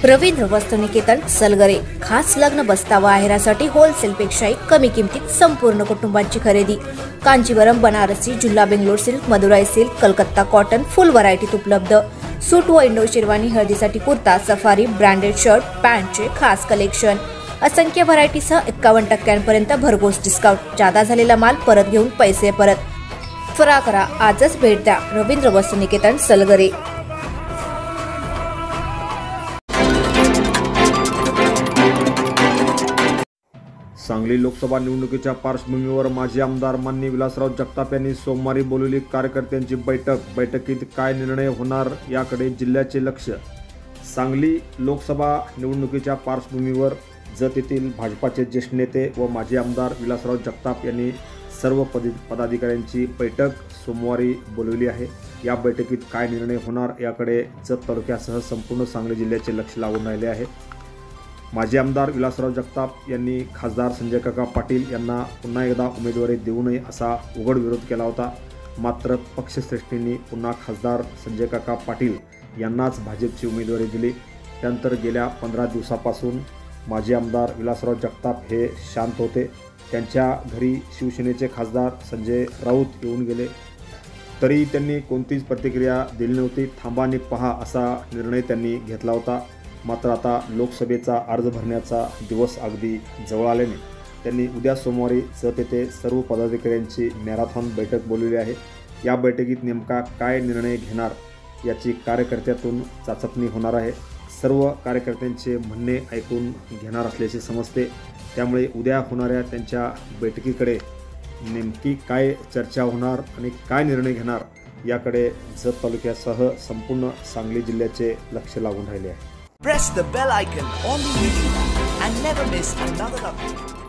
रवींद्र वस्त्रनिकेतन सलगरे खास लग्न बस्तावा आहेरासाठी होलसेलपेक्षाही कमी किमतीत संपूर्ण कुटुंबाची खरेदी। कांचीवरम, बनारसी, जुल्ला, Bangalore silk, Madurai silk, Calcutta cotton full व्हरायटीत उपलब्ध। सूट व इंडो शेरवानी, हळदीसाठी कुर्ता, सफारी, ब्रँडेड शर्ट, पॅन्टचे खास कलेक्शन, असंख्य व्हरायटीसह 51% भरघोस डिस्काउंट। जादा झालेला माल परत घेऊन पैसे परत। त्वरा करा, आजच भेट द्या रवींद्र वस्त्रनिकेतन सलगरे। सांगली लोकसभा निवडणुकीच्या पार्श्वभूमीवर माजी आमदार माननीय विलासराव जगताप यांनी सोमवारी बोलवली कार्यकर्त्यांची बैठक। बैठकीत काय निर्णय होणार याकडे जिल्ह्याचे लक्ष। सांगली लोकसभा निवडणुकीच्या पार्श्वभूमीवर जत येथील भाजपाचे ज्येष्ठ नेते व माजी आमदार विलासराव जगताप यांनी सर्व पदाधिकाऱ्यांची बैठक सोमवारी बोलवली आहे। या बैठकीत काय निर्णय होणार याकडे जत तालुक्यासह संपूर्ण सांगली जिल्ह्याचे लक्ष लागून राहिले आहे। माजी आमदार विलासराव जगताप यांनी खासदार संजय काका पाटील यांना पुन्हा एकदा उमेदवारी देऊ नये असा उघड विरोध केला होता। मात्र पक्षश्रेष्ठींनी पुन्हा खासदार संजय काका पाटील यांनाच भाजपची उमेदवारी दिली। त्यानंतर गेल्या 15 दिवसापासून माजी आमदार विलासराव जगताप हे शांत होते। त्यांच्या घरी शिवसेनेचे खासदार संजय राऊत येऊन गेले तरी त्यांनी कोणतीच प्रतिक्रिया दिली नव्हती। थांबा आणि पहा असा निर्णय त्यांनी घेतला होता। मात्र आता लोकसभेचा अर्ज भरण्याचा दिवस अगदी जवळ आल्याने त्यांनी उद्या सोमवारी जत येथे सर्व पदाधिकाऱ्यांची मॅरेथॉन बैठक बोलवली आहे। या बैठकीत नेमका काय निर्णय घेणार याची कार्यकर्त्यातून चाचपणी होणार आहे। सर्व कार्यकर्त्यांचे म्हणणे ऐकून घेणार असल्याचे समजते। त्यामुळे उद्या होणाऱ्या त्यांच्या बैठकीकडे नेमकी काय चर्चा होणार आणि काय निर्णय घेणार याकडे जत तालुक्यासह संपूर्ण सांगली जिल्ह्याचे लक्ष लागून राहिले आहे। Press the bell icon on the video and never miss another update.